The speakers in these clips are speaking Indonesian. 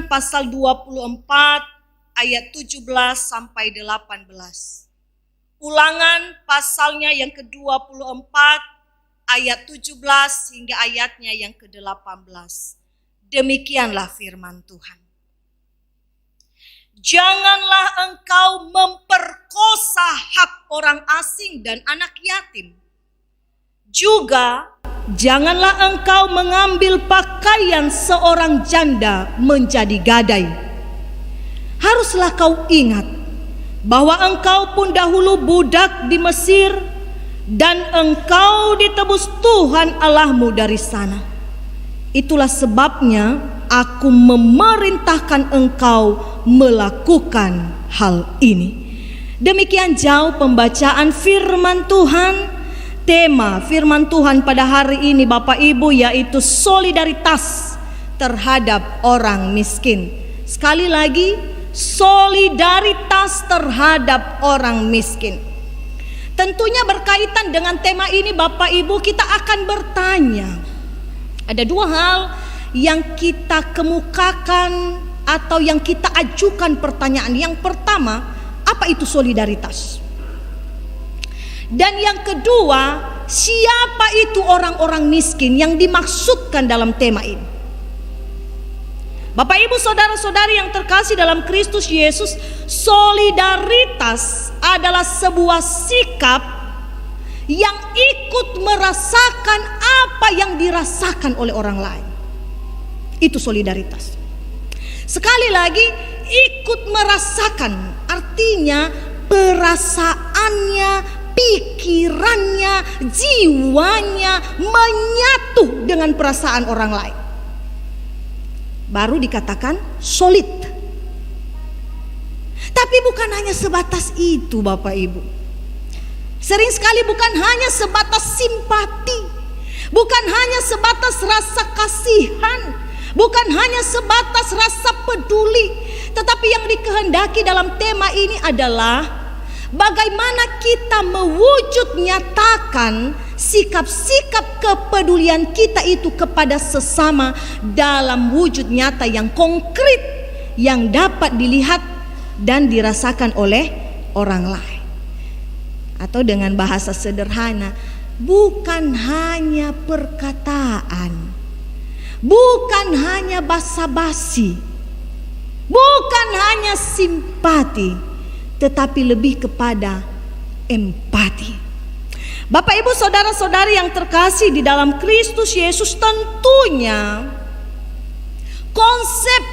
pasal 24 ayat 17 sampai 18. Ulangan pasalnya yang ke-24 ayat 17 hingga ayatnya yang ke-18. Demikianlah firman Tuhan. Janganlah engkau memperkosa hak orang asing dan anak yatim. Juga janganlah engkau mengambil pakaian seorang janda menjadi gadai. Haruslah kau ingat bahwa engkau pun dahulu budak di Mesir, dan engkau ditebus Tuhan Allahmu dari sana. Itulah sebabnya aku memerintahkan engkau melakukan hal ini. Demikian jauh pembacaan firman Tuhan. Tema firman Tuhan pada hari ini Bapak Ibu yaitu solidaritas terhadap orang miskin. Sekali lagi, solidaritas terhadap orang miskin. Tentunya berkaitan dengan tema ini Bapak Ibu, kita akan bertanya. Ada dua hal yang kita kemukakan atau yang kita ajukan pertanyaan. Yang pertama, apa itu solidaritas? Dan yang kedua, siapa itu orang-orang miskin yang dimaksudkan dalam tema ini? Bapak Ibu saudara-saudari yang terkasih dalam Kristus Yesus, solidaritas adalah sebuah sikap yang ikut merasakan apa yang dirasakan oleh orang lain. Itu solidaritas. Sekali lagi, ikut merasakan artinya perasaannya, pikirannya, jiwanya menyatu dengan perasaan orang lain. Baru dikatakan solid. Tapi bukan hanya sebatas itu Bapak Ibu. Sering sekali bukan hanya sebatas simpati, bukan hanya sebatas rasa kasihan, bukan hanya sebatas rasa peduli. Tetapi yang dikehendaki dalam tema ini adalah bagaimana kita mewujud nyatakan sikap-sikap kepedulian kita itu kepada sesama dalam wujud nyata yang konkret yang dapat dilihat dan dirasakan oleh orang lain. Atau dengan bahasa sederhana, bukan hanya perkataan, bukan hanya basa-basi, bukan hanya simpati, tetapi lebih kepada empati. Bapak Ibu saudara-saudari yang terkasih di dalam Kristus Yesus, tentunya konsep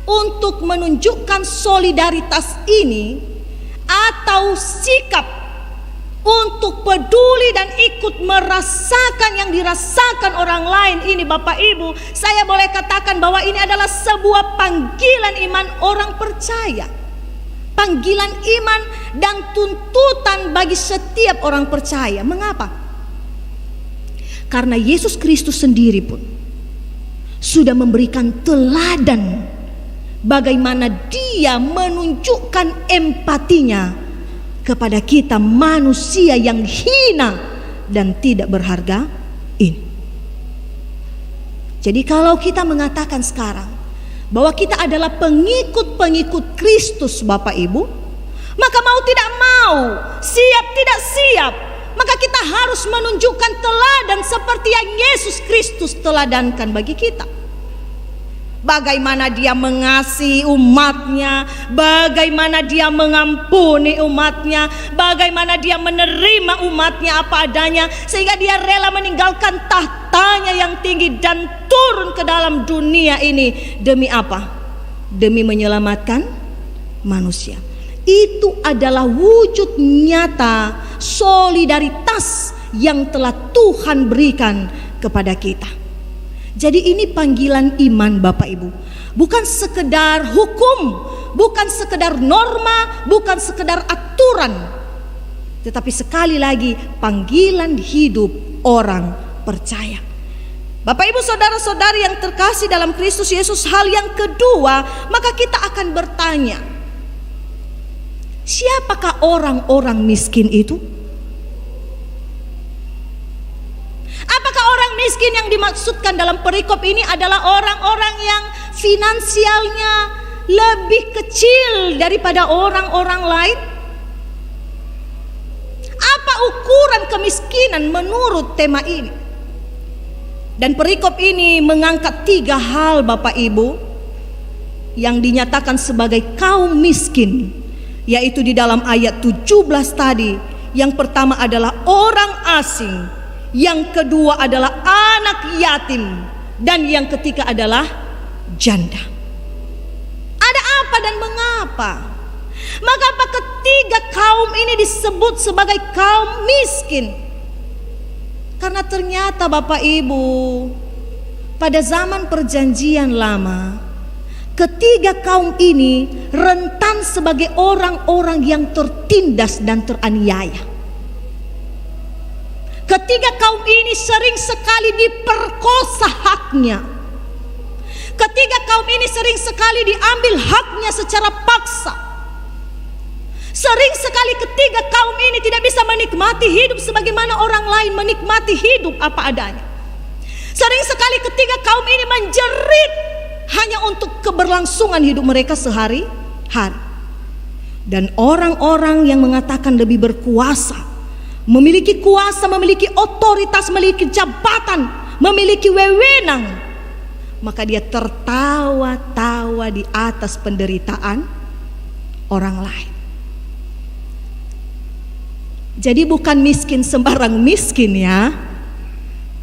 untuk menunjukkan solidaritas ini atau sikap untuk peduli dan ikut merasakan yang dirasakan orang lain ini Bapak Ibu, saya boleh katakan bahwa ini adalah sebuah panggilan iman orang percaya. Panggilan iman dan tuntutan bagi setiap orang percaya. Mengapa? Karena Yesus Kristus sendiri pun sudah memberikan teladan bagaimana dia menunjukkan empatinya kepada kita manusia yang hina dan tidak berharga ini. Jadi kalau kita mengatakan sekarang bahwa kita adalah pengikut-pengikut Kristus Bapak Ibu, maka mau tidak mau, siap tidak siap, maka kita harus menunjukkan teladan seperti yang Yesus Kristus teladankan bagi kita. Bagaimana dia mengasihi umatnya, bagaimana dia mengampuni umatnya, bagaimana dia menerima umatnya apa adanya, sehingga dia rela meninggalkan tahtanya yang tinggi dan turun ke dalam dunia ini. Demi apa? Demi menyelamatkan manusia. Itu adalah wujud nyata solidaritas yang telah Tuhan berikan kepada kita. Jadi ini panggilan iman Bapak Ibu. Bukan sekedar hukum, bukan sekedar norma, bukan sekedar aturan, tetapi sekali lagi panggilan hidup orang percaya. Bapak Ibu saudara-saudari yang terkasih dalam Kristus Yesus, hal yang kedua, maka kita akan bertanya, siapakah orang-orang miskin itu? Apakah orang miskin yang dimaksudkan dalam perikop ini adalah orang-orang yang finansialnya lebih kecil daripada orang-orang lain. Apa ukuran kemiskinan menurut tema ini? Dan perikop ini mengangkat 3 hal Bapak Ibu yang dinyatakan sebagai kaum miskin, yaitu di dalam ayat 17 tadi. Yang pertama adalah orang asing, yang kedua adalah anak yatim, dan yang ketiga adalah janda. Ada apa dan mengapa? Mengapa ketiga kaum ini disebut sebagai kaum miskin? Karena ternyata Bapak Ibu, pada zaman perjanjian lama, ketiga kaum ini rentan sebagai orang-orang yang tertindas dan teraniaya. Ketiga kaum ini sering sekali diperkosa haknya. Ketiga kaum ini sering sekali diambil haknya secara paksa. Sering sekali ketiga kaum ini tidak bisa menikmati hidup sebagaimana orang lain menikmati hidup apa adanya. Sering sekali ketiga kaum ini menjerit hanya untuk keberlangsungan hidup mereka sehari-hari. Dan orang-orang yang mengatakan lebih berkuasa, memiliki kuasa, memiliki otoritas, memiliki jabatan, memiliki wewenang, maka dia tertawa-tawa di atas penderitaan orang lain. Jadi bukan miskin sembarang miskin ya.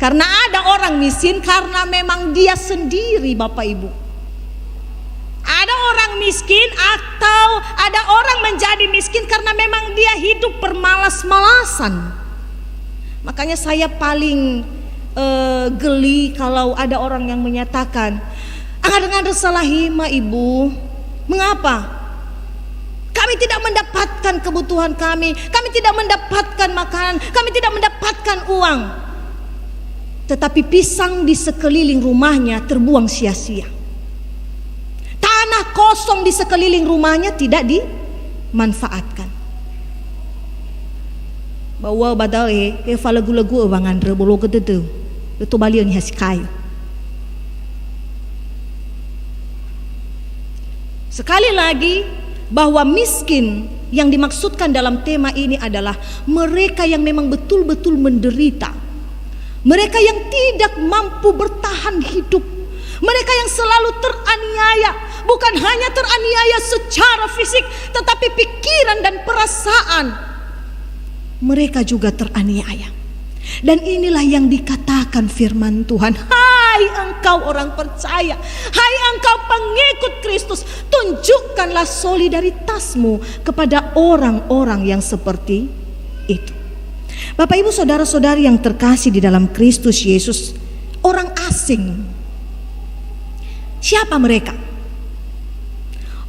Karena ada orang miskin karena memang dia sendiri Bapak Ibu. Ada orang miskin atau ada orang menjadi miskin karena memang dia hidup bermalas-malasan. Makanya saya paling geli kalau ada orang yang menyatakan, "Anggar salah hima Ibu. Mengapa? Kami tidak mendapatkan kebutuhan kami tidak mendapatkan makanan, kami tidak mendapatkan uang." Tetapi pisang di sekeliling rumahnya terbuang sia-sia. Tanah kosong di sekeliling rumahnya tidak dimanfaatkan. Bawa badal fala gula-gula bangan rebolo gedede. Itu baliang haskayo. Sekali lagi, bahwa miskin yang dimaksudkan dalam tema ini adalah mereka yang memang betul-betul menderita, mereka yang tidak mampu bertahan hidup, mereka yang selalu teraniaya, bukan hanya teraniaya secara fisik, tetapi pikiran dan perasaan mereka juga teraniaya. Dan inilah yang dikatakan firman Tuhan, "Hai engkau orang percaya, hai engkau pengikut Kristus, tunjukkanlah solidaritasmu kepada orang-orang yang seperti itu." Bapak Ibu saudara-saudari yang terkasih di dalam Kristus Yesus, orang asing. Siapa mereka?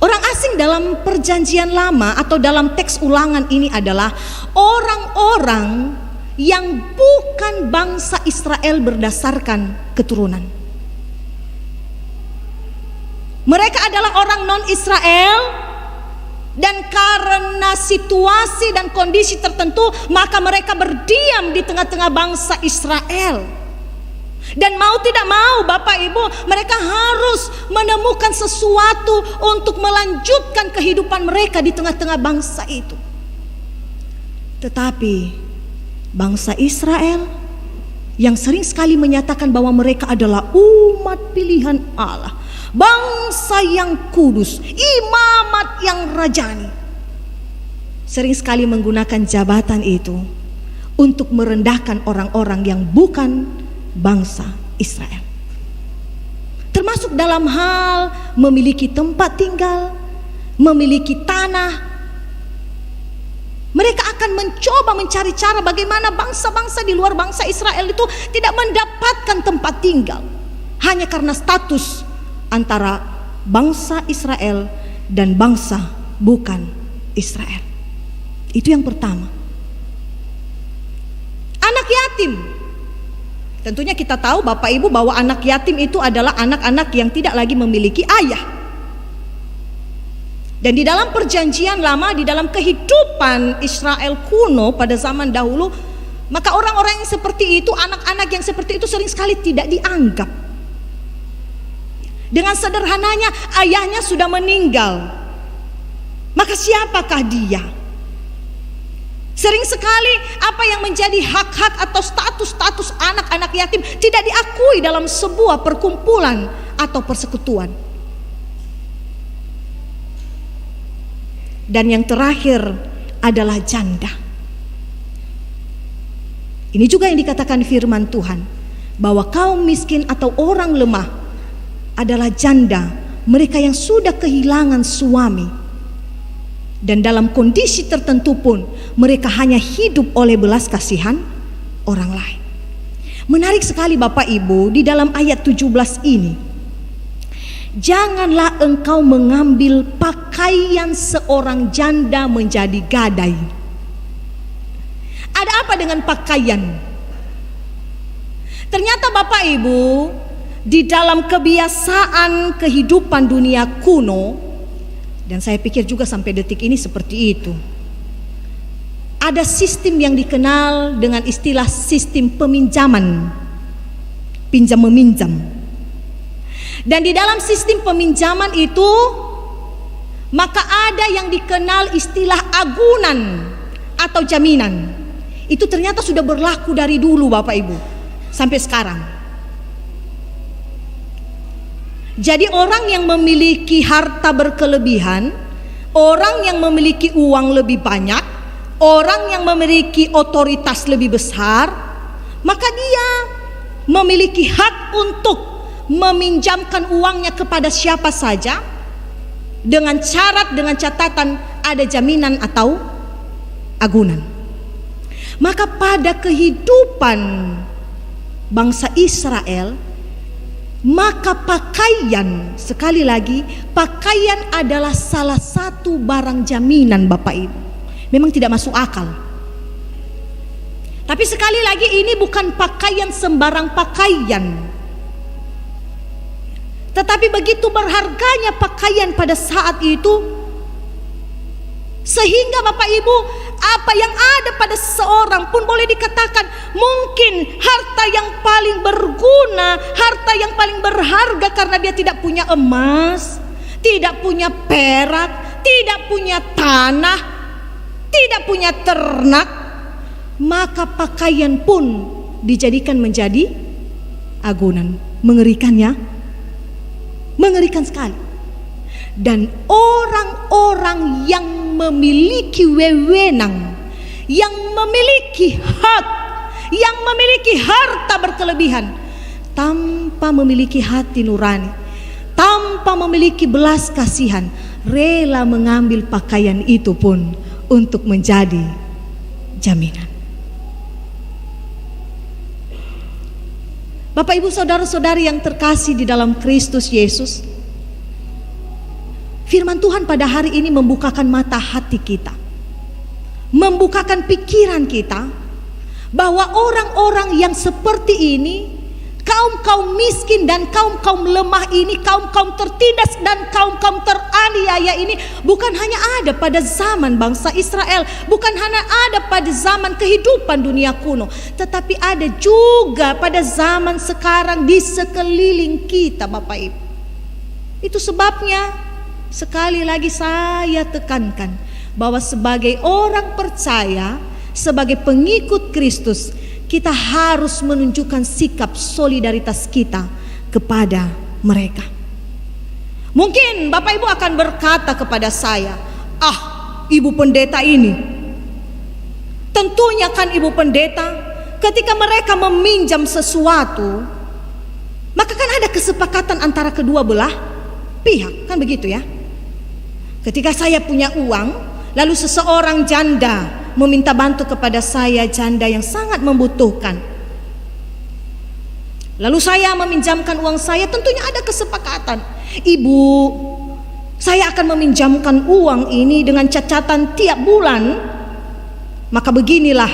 Orang asing dalam perjanjian lama atau dalam teks ulangan ini adalah orang-orang yang bukan bangsa Israel berdasarkan keturunan. Mereka adalah orang non-Israel, dan karena situasi dan kondisi tertentu maka mereka berdiam di tengah-tengah bangsa Israel. Dan mau tidak mau Bapak Ibu, mereka harus menemukan sesuatu untuk melanjutkan kehidupan mereka di tengah-tengah bangsa itu. Tetapi bangsa Israel yang sering sekali menyatakan bahwa mereka adalah umat pilihan Allah, bangsa yang kudus, imamat yang rajani, sering sekali menggunakan jabatan itu untuk merendahkan orang-orang yang bukan bangsa Israel. Termasuk dalam hal memiliki tempat tinggal, memiliki tanah. Mereka akan mencoba mencari cara bagaimana bangsa-bangsa di luar bangsa Israel itu tidak mendapatkan tempat tinggal, hanya karena status antara bangsa Israel dan bangsa bukan Israel. Itu yang pertama. Anak yatim. Tentunya kita tahu Bapak Ibu bahwa anak yatim itu adalah anak-anak yang tidak lagi memiliki ayah. Dan di dalam perjanjian lama, di dalam kehidupan Israel kuno pada zaman dahulu, Maka orang-orang yang seperti itu, anak-anak yang seperti itu sering sekali tidak dianggap. Dengan sederhananya, ayahnya sudah meninggal, maka siapakah dia? Sering sekali apa yang menjadi hak-hak atau status-status anak-anak yatim tidak diakui dalam sebuah perkumpulan atau persekutuan. Dan yang terakhir adalah janda. Ini juga yang dikatakan firman Tuhan, bahwa kaum miskin atau orang lemah adalah janda, mereka yang sudah kehilangan suami. Dan dalam kondisi tertentu pun mereka hanya hidup oleh belas kasihan orang lain. Menarik sekali Bapak Ibu, di dalam ayat 17 ini, janganlah engkau mengambil pakaian seorang janda menjadi gadai. Ada apa dengan pakaian? Ternyata Bapak Ibu, di dalam kebiasaan kehidupan dunia kuno, dan saya pikir juga sampai detik ini seperti itu, ada sistem yang dikenal dengan istilah sistem peminjaman, pinjam meminjam. Dan di dalam sistem peminjaman itu, maka ada yang dikenal istilah agunan atau jaminan. Itu ternyata sudah berlaku dari dulu Bapak Ibu sampai sekarang. Jadi orang yang memiliki harta berkelebihan, orang yang memiliki uang lebih banyak, orang yang memiliki otoritas lebih besar, maka dia memiliki hak untuk meminjamkan uangnya kepada siapa saja, dengan syarat, dengan catatan ada jaminan atau agunan. Maka pada kehidupan bangsa Israel, maka pakaian, sekali lagi, pakaian adalah salah satu barang jaminan Bapak Ibu. Memang tidak masuk akal. Tapi sekali lagi, ini bukan pakaian sembarang pakaian. Tetapi begitu berharganya pakaian pada saat itu, sehingga Bapak Ibu, apa yang ada pada seseorang pun boleh dikatakan mungkin harta yang paling berguna, harta yang paling berharga, karena dia tidak punya emas, tidak punya perak, tidak punya tanah, tidak punya ternak, maka pakaian pun dijadikan menjadi agunan. Mengerikannya, mengerikan sekali. Dan orang-orang yang memiliki wewenang, yang memiliki hak, yang memiliki harta berkelebihan, tanpa memiliki hati nurani, tanpa memiliki belas kasihan, rela mengambil pakaian itu pun untuk menjadi jaminan. Bapak Ibu saudara-saudari yang terkasih di dalam Kristus Yesus, firman Tuhan pada hari ini membukakan mata hati kita, membukakan pikiran kita, bahwa orang-orang yang seperti ini, kaum-kaum miskin dan kaum-kaum lemah ini, kaum-kaum tertindas dan kaum-kaum teraniaya ini, bukan hanya ada pada zaman bangsa Israel, bukan hanya ada pada zaman kehidupan dunia kuno, tetapi ada juga pada zaman sekarang di sekeliling kita Bapak Ibu. Itu sebabnya sekali lagi saya tekankan bahwa sebagai orang percaya, sebagai pengikut Kristus, kita harus menunjukkan sikap solidaritas kita kepada mereka. Mungkin Bapak Ibu akan berkata kepada saya, Ibu pendeta ini, tentunya kan Ibu pendeta, ketika mereka meminjam sesuatu, maka kan ada kesepakatan antara kedua belah pihak, kan begitu ya? Ketika saya punya uang, lalu seseorang janda meminta bantu kepada saya, janda yang sangat membutuhkan, lalu saya meminjamkan uang saya, tentunya ada kesepakatan. Ibu, saya akan meminjamkan uang ini dengan catatan tiap bulan, maka beginilah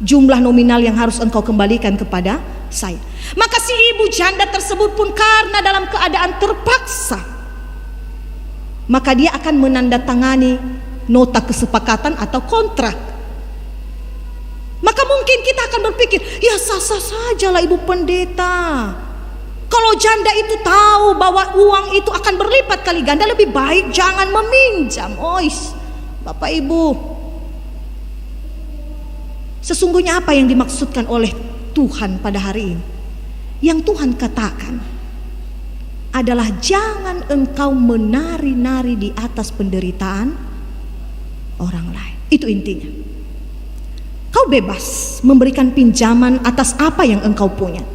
jumlah nominal yang harus engkau kembalikan kepada saya. Maka si ibu janda tersebut pun karena dalam keadaan terpaksa, maka dia akan menandatangani nota kesepakatan atau kontrak. Maka mungkin kita akan berpikir, ya sah-sah sajalah ibu pendeta. Kalau janda itu tahu bahwa uang itu akan berlipat kali ganda, lebih baik jangan meminjam. Ois, Bapak Ibu, sesungguhnya apa yang dimaksudkan oleh Tuhan pada hari ini? Yang Tuhan katakan adalah jangan engkau menari-nari di atas penderitaan orang lain. Itu intinya. Kau bebas memberikan pinjaman atas apa yang engkau punya.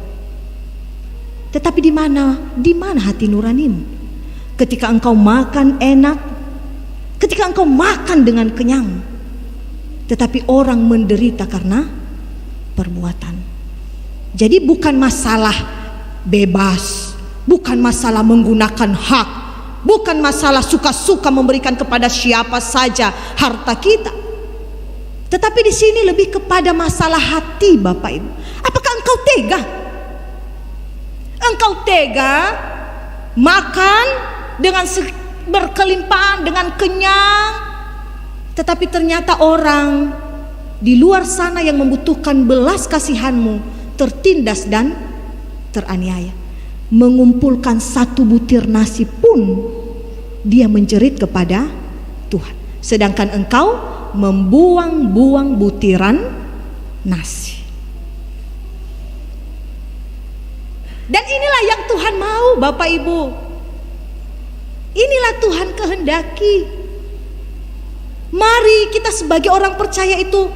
Tetapi di mana hati nuranimu? Ketika engkau makan enak, ketika engkau makan dengan kenyang, tetapi orang menderita karena perbuatan. Jadi bukan masalah bebas, bukan masalah menggunakan hak, bukan masalah suka-suka memberikan kepada siapa saja harta kita. Tetapi di sini lebih kepada masalah hati, Bapak Ibu. Apakah engkau tega? Engkau tega makan dengan berkelimpahan, dengan kenyang, tetapi ternyata orang di luar sana yang membutuhkan belas kasihanmu tertindas dan teraniaya. Mengumpulkan satu butir nasi pun dia menjerit kepada Tuhan, sedangkan engkau membuang-buang butiran nasi. Dan inilah yang Tuhan mau, Bapak Ibu. Inilah Tuhan kehendaki. Mari kita sebagai orang percaya itu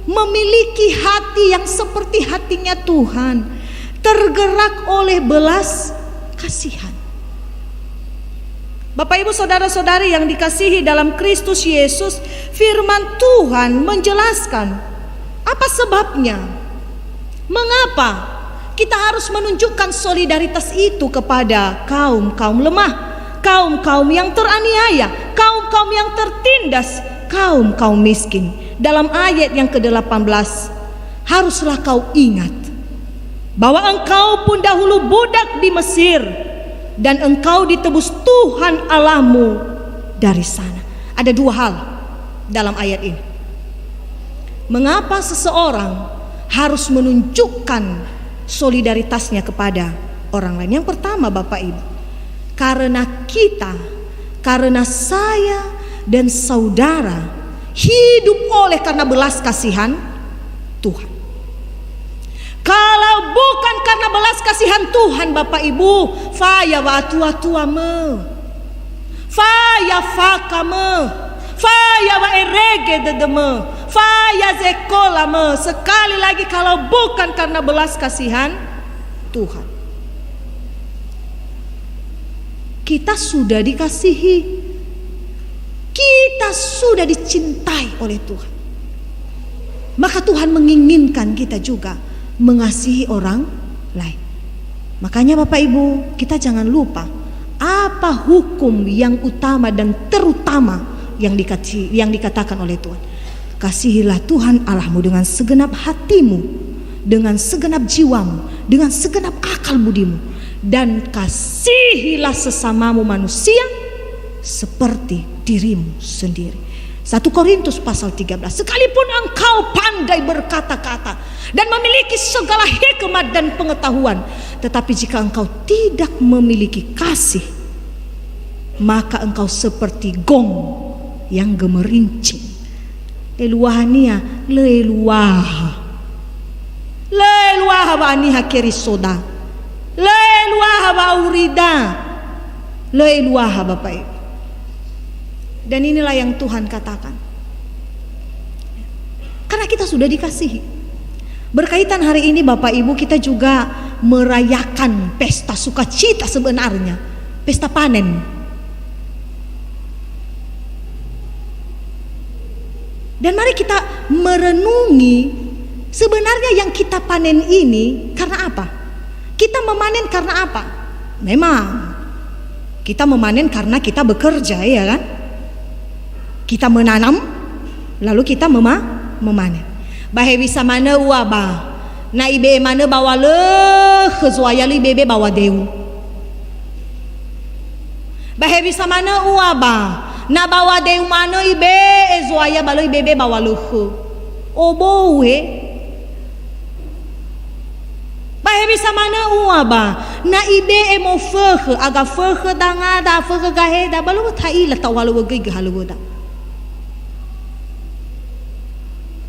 memiliki hati yang seperti hatinya Tuhan, tergerak oleh belas kasihan. Bapak Ibu saudara-saudari yang dikasihi dalam Kristus Yesus, firman Tuhan menjelaskan apa sebabnya, mengapa kita harus menunjukkan solidaritas itu kepada kaum-kaum lemah, kaum-kaum yang teraniaya, kaum-kaum yang tertindas, kaum-kaum miskin. Dalam ayat yang ke-18, haruslah kau ingat bahwa engkau pun dahulu budak di Mesir, dan engkau ditebus Tuhan Allahmu dari sana. Ada dua hal dalam ayat ini. Mengapa seseorang harus menunjukkan solidaritasnya kepada orang lain? Yang pertama, Bapak Ibu, karena saya dan saudara hidup karena belas kasihan Tuhan. Kalau bukan karena belas kasihan Tuhan, Bapak Ibu, faya wa tua me, faya fakame, faya wa erege dedeme, faya zekolame. Sekali lagi, kalau bukan karena belas kasihan Tuhan. Kita sudah dikasihi, kita sudah dicintai oleh Tuhan. Maka Tuhan menginginkan kita juga mengasihi orang lain. Makanya Bapak Ibu, kita jangan lupa apa hukum yang utama dan terutama yang dikatakan oleh Tuhan. Kasihilah Tuhan Allahmu dengan segenap hatimu, dengan segenap jiwamu, dengan segenap akal budimu, dan kasihilah sesamamu manusia seperti dirimu sendiri. 1 Korintus pasal 13. Sekalipun engkau pandai berkata-kata dan memiliki segala hikmat dan pengetahuan, tetapi jika engkau tidak memiliki kasih, maka engkau seperti gong yang gemerincing. Leluahania leluah wa aniha kerisoda, leluah wa urida, leluah Bapak Ibu. Dan inilah yang Tuhan katakan, karena kita sudah dikasihi. Berkaitan hari ini Bapak Ibu, kita juga merayakan pesta sukacita sebenarnya, pesta panen. Dan mari kita merenungi sebenarnya yang kita panen ini karena apa? Kita memanen karena apa? Memang kita memanen karena kita bekerja, ya kan? Kita menanam, lalu kita memanen. Bahe bisa mana uaba, na ibe mana bawa le kezuaya li bebe bawa deu. Bahe bisa mana uaba, na bawa deu mana ibe ezuaya balo bebe bawa le. Obowe bisa mana ua ba na ibe emo fege aga fege dangada fege gaheda balu tai la tawalu wege halu da.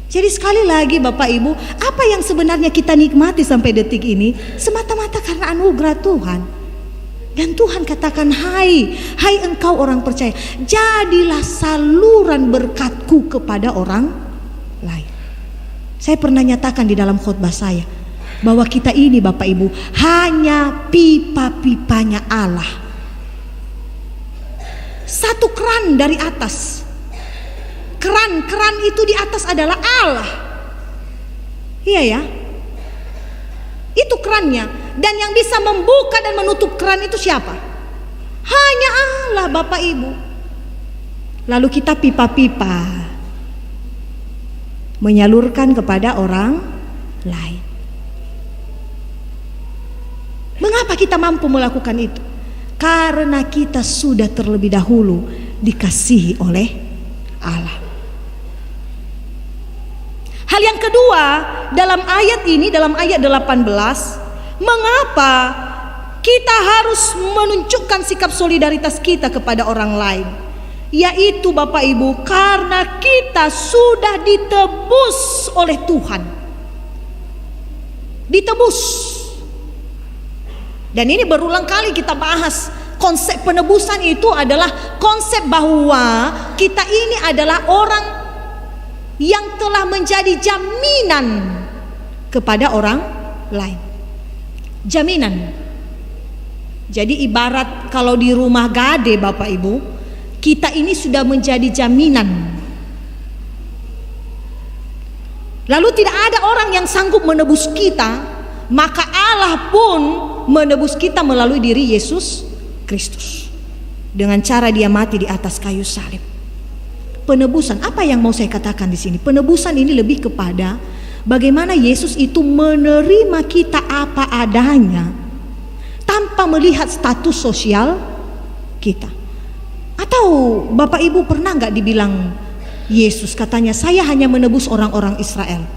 Jadi sekali lagi Bapak Ibu, apa yang sebenarnya kita nikmati sampai detik ini semata-mata karena anugerah Tuhan. Dan Tuhan katakan, hai engkau orang percaya, jadilah saluran berkatku kepada orang lain. Saya pernah nyatakan di dalam khotbah saya bahwa kita ini Bapak Ibu hanya pipa-pipanya Allah. Satu keran dari atas. Keran itu di atas adalah Allah. Iya ya. Itu kerannya. Dan yang bisa membuka dan menutup keran itu siapa? Hanya Allah Bapak Ibu. Lalu kita pipa-pipa menyalurkan kepada orang lain. Mengapa kita mampu melakukan itu? Karena kita sudah terlebih dahulu dikasihi oleh Allah. Hal yang kedua dalam ayat ini, dalam ayat 18, mengapa kita harus menunjukkan sikap solidaritas kita kepada orang lain? Yaitu Bapak Ibu, karena kita sudah ditebus oleh Tuhan. Ditebus. Dan ini berulang kali kita bahas. Konsep penebusan itu adalah konsep bahwa kita ini adalah orang yang telah menjadi jaminan kepada orang lain. Jaminan. Jadi ibarat kalau di rumah gade Bapak Ibu, kita ini sudah menjadi jaminan. Lalu tidak ada orang yang sanggup menebus kita, maka Allah pun menebus kita melalui diri Yesus Kristus. Dengan cara dia mati di atas kayu salib. Penebusan, apa yang mau saya katakan di sini? Penebusan ini lebih kepada bagaimana Yesus itu menerima kita apa adanya tanpa melihat status sosial kita. Atau Bapak Ibu pernah nggak dibilang Yesus katanya, saya hanya menebus orang-orang Israel.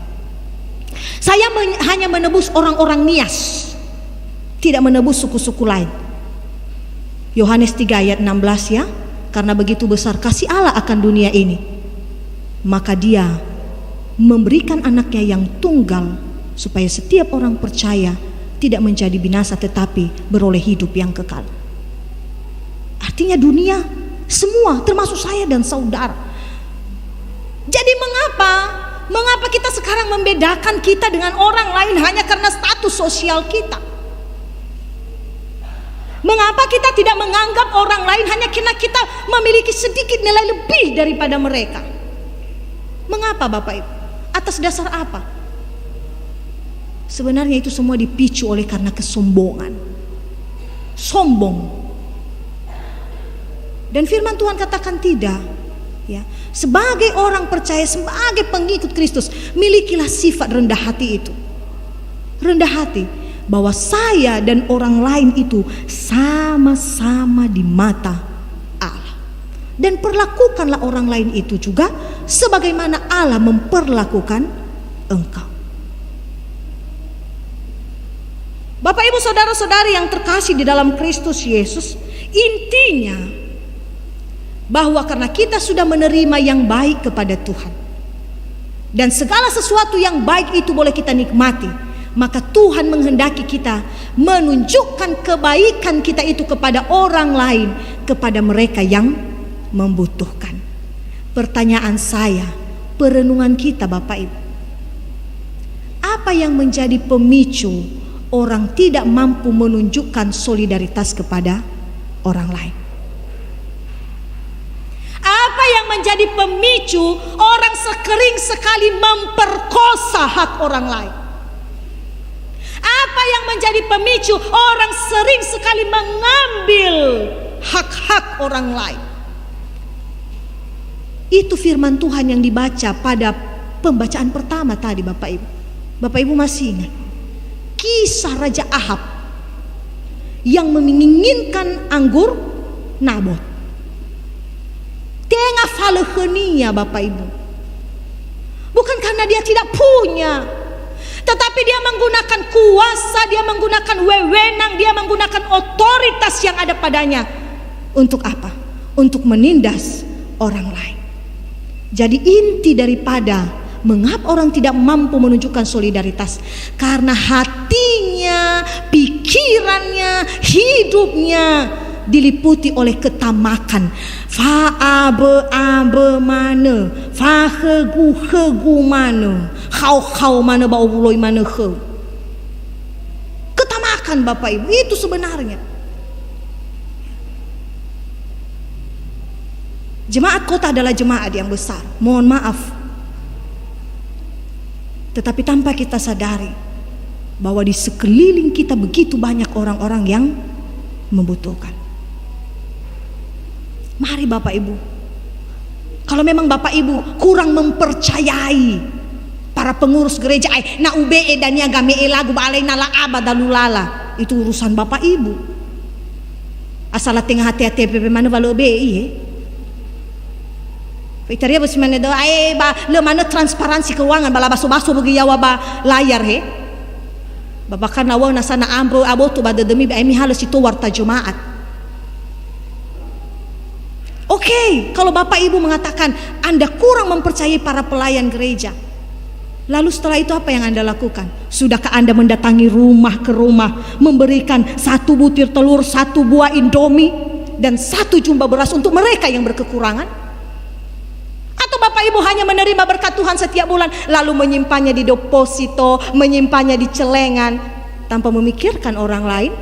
Saya hanya menebus orang-orang Nias, tidak menebus suku-suku lain. Yohanes 3 ayat 16 ya. Karena begitu besar kasih Allah akan dunia ini, maka dia memberikan anaknya yang tunggal, supaya setiap orang percaya tidak menjadi binasa tetapi beroleh hidup yang kekal. Artinya dunia semua, termasuk saya dan saudara. Jadi mengapa kita sekarang membedakan kita dengan orang lain hanya karena status sosial kita? Mengapa kita tidak menganggap orang lain hanya karena kita memiliki sedikit nilai lebih daripada mereka? Mengapa Bapak Ibu? Atas dasar apa? Sebenarnya itu semua dipicu oleh karena kesombongan. Sombong. Dan firman Tuhan katakan tidak. Ya, sebagai orang percaya, sebagai pengikut Kristus, milikilah sifat rendah hati itu. Rendah hati. Bahwa saya dan orang lain itu sama-sama di mata Allah. Dan perlakukanlah orang lain itu juga sebagaimana Allah memperlakukan engkau. Bapak Ibu saudara-saudari yang terkasih di dalam Kristus Yesus, intinya bahwa karena kita sudah menerima yang baik kepada Tuhan, dan segala sesuatu yang baik itu boleh kita nikmati, maka Tuhan menghendaki kita menunjukkan kebaikan kita itu kepada orang lain, kepada mereka yang membutuhkan. Pertanyaan saya, perenungan kita Bapak Ibu, apa yang menjadi pemicu orang tidak mampu menunjukkan solidaritas kepada orang lain? Apa yang menjadi pemicu orang sekering sekali memperkosa hak orang lain? Apa yang menjadi pemicu orang sering sekali mengambil hak-hak orang lain? Itu firman Tuhan yang dibaca pada pembacaan pertama tadi Bapak Ibu. Bapak Ibu masih ingat kisah Raja Ahab yang menginginkan anggur Nabot. Tengah falehenia Bapak Ibu. Bukan karena dia tidak punya, Tetapi dia menggunakan kuasa, dia menggunakan wewenang, dia menggunakan otoritas yang ada padanya. Untuk apa? Untuk menindas orang lain. Jadi inti daripada mengapa orang tidak mampu menunjukkan solidaritas, karena hatinya, pikirannya, hidupnya diliputi oleh ketamakan. Fa abe mana, fa hegu mana, khau mana, bau buloi mana he. Ketamakan Bapak Ibu itu sebenarnya. Jemaat kota adalah jemaat yang besar, mohon maaf. Tetapi tanpa kita sadari bahwa di sekeliling kita begitu banyak orang-orang yang membutuhkan. Mari Bapak Ibu, kalau memang Bapak Ibu kurang mempercayai para pengurus gereja, na ube dan game lagu balai nala abadalulala, itu urusan Bapak Ibu. Asal tengah hati-hati mana balo be Itaria bos mana do ba le mana transparansi keuangan bala baso-baso bagi yawa ba layar he. Babakan nawa nasana ambro abotu bada demi mi halus itu warta jemaat. Oke, kalau Bapak Ibu mengatakan Anda kurang mempercayai para pelayan gereja, lalu setelah itu apa yang Anda lakukan? Sudahkah Anda mendatangi rumah ke rumah, memberikan 1 butir telur, 1 buah indomie, dan 1 jumlah beras untuk mereka yang berkekurangan? Atau Bapak Ibu hanya menerima berkat Tuhan setiap bulan, lalu menyimpannya di deposito, menyimpannya di celengan, tanpa memikirkan orang lain?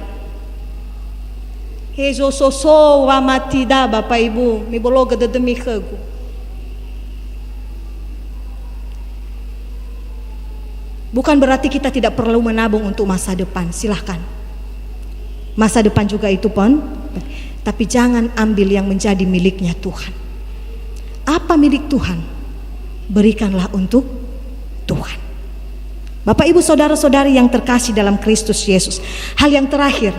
Hezo soso wamatida Bapak Ibu, mi bologa demi kegu. Bukan berarti kita tidak perlu menabung untuk masa depan, silahkan. Masa depan juga itu pun, tapi jangan ambil yang menjadi miliknya Tuhan. Apa milik Tuhan, berikanlah untuk Tuhan. Bapak Ibu saudara-saudari yang terkasih dalam Kristus Yesus, hal yang terakhir,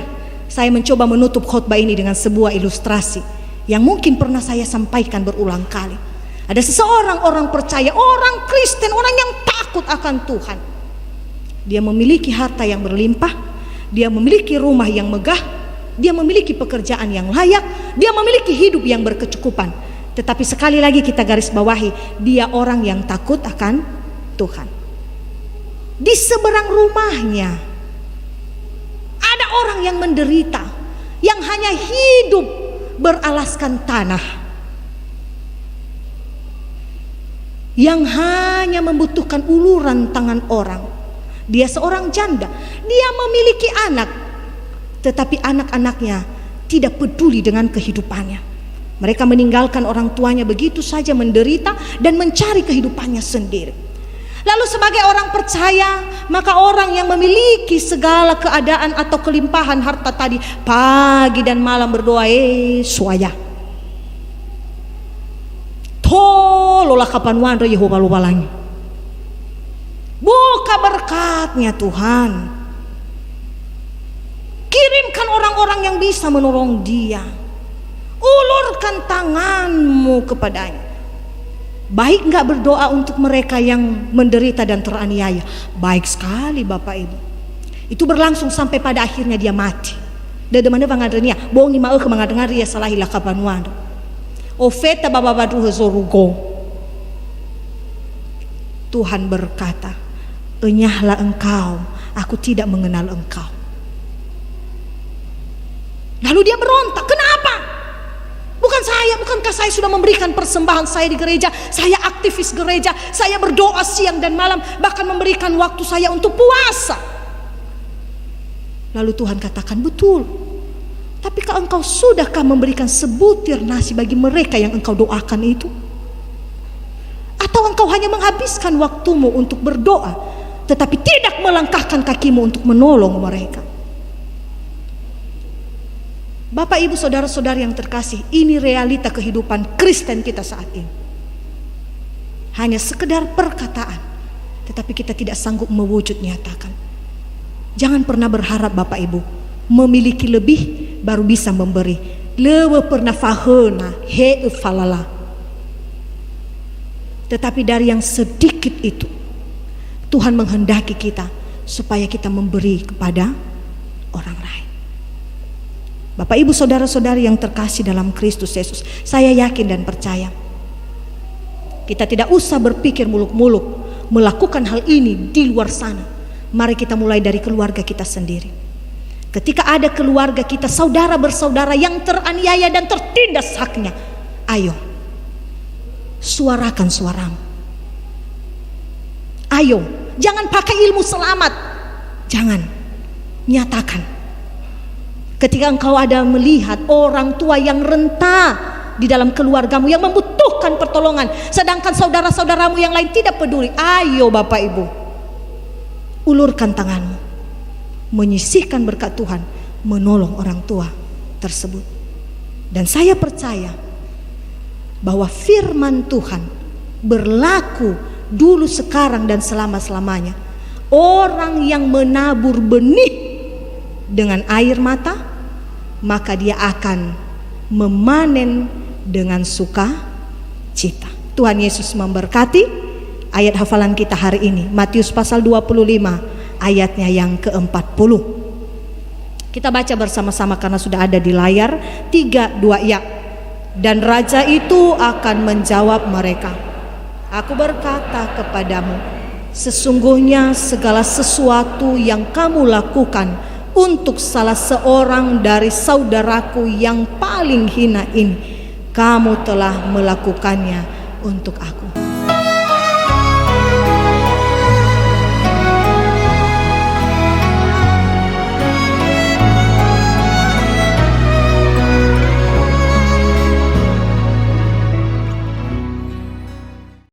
saya mencoba menutup khotbah ini dengan sebuah ilustrasi yang mungkin pernah saya sampaikan berulang kali. Ada seseorang orang percaya, orang Kristen, orang yang takut akan Tuhan. Dia memiliki harta yang berlimpah, dia memiliki rumah yang megah, dia memiliki pekerjaan yang layak, dia memiliki hidup yang berkecukupan. Tetapi sekali lagi kita garis bawahi, dia orang yang takut akan Tuhan. Di seberang rumahnya ada orang yang menderita, yang hanya hidup beralaskan tanah, yang hanya membutuhkan uluran tangan orang. Dia seorang janda, dia memiliki anak, tetapi anak-anaknya tidak peduli dengan kehidupannya. Mereka meninggalkan orang tuanya begitu saja, menderita dan mencari kehidupannya sendiri. Lalu sebagai orang percaya, maka orang yang memiliki segala keadaan atau kelimpahan harta tadi, pagi dan malam berdoa, suaya tololah kapan wandra Yehova lupalangi, buka berkatnya Tuhan, kirimkan orang-orang yang bisa menolong dia, ulurkan tanganmu kepadanya. Baik nggak berdoa untuk mereka yang menderita dan teraniaya? Baik sekali Bapak Ibu. Itu berlangsung sampai pada akhirnya dia mati. Dada mana bangadrenia, bohong ni mau ke mengadengar dia salahilah kapanuan. Ofeta baba badu zorugo. Tuhan berkata, enyahlah engkau, aku tidak mengenal engkau. Lalu dia berontak, kenapa? Bukankah saya sudah memberikan persembahan saya di gereja, saya aktivis gereja, saya berdoa siang dan malam, bahkan memberikan waktu saya untuk puasa. Lalu Tuhan katakan, betul, tapi engkau sudahkah memberikan sebutir nasi bagi mereka yang engkau doakan itu? Atau engkau hanya menghabiskan waktumu untuk berdoa, tetapi tidak melangkahkan kakimu untuk menolong mereka? Bapak Ibu saudara-saudari yang terkasih, ini realita kehidupan Kristen kita saat ini. Hanya sekedar perkataan, tetapi kita tidak sanggup mewujud nyatakan. Jangan pernah berharap Bapak Ibu memiliki lebih baru bisa memberi. Lewe pernah fahena he falala. Tetapi dari yang sedikit itu, Tuhan menghendaki kita supaya kita memberi kepada orang lain. Bapak Ibu saudara-saudari yang terkasih dalam Kristus Yesus, saya yakin dan percaya kita tidak usah berpikir muluk-muluk melakukan hal ini di luar sana. Mari kita mulai dari keluarga kita sendiri. Ketika ada keluarga kita, saudara bersaudara yang teraniaya dan tertindas haknya, ayo suarakan suaramu. Ayo, jangan pakai ilmu selamat, jangan, nyatakan. Ketika engkau ada melihat orang tua yang renta di dalam keluargamu yang membutuhkan pertolongan, sedangkan saudara-saudaramu yang lain tidak peduli, ayo Bapak Ibu, ulurkan tanganmu, menyisihkan berkat Tuhan, menolong orang tua tersebut. Dan saya percaya bahwa firman Tuhan berlaku dulu, sekarang, dan selama-selamanya. Orang yang menabur benih dengan air mata, maka dia akan memanen dengan sukacita. Tuhan Yesus memberkati. Ayat hafalan kita hari ini Matius pasal 25 ayatnya yang ke-40. Kita baca bersama-sama karena sudah ada di layar. 3, 2, ya. Dan raja itu akan menjawab mereka, aku berkata kepadamu, sesungguhnya segala sesuatu yang kamu lakukan untuk salah seorang dari saudaraku yang paling hina ini, kamu telah melakukannya untuk aku.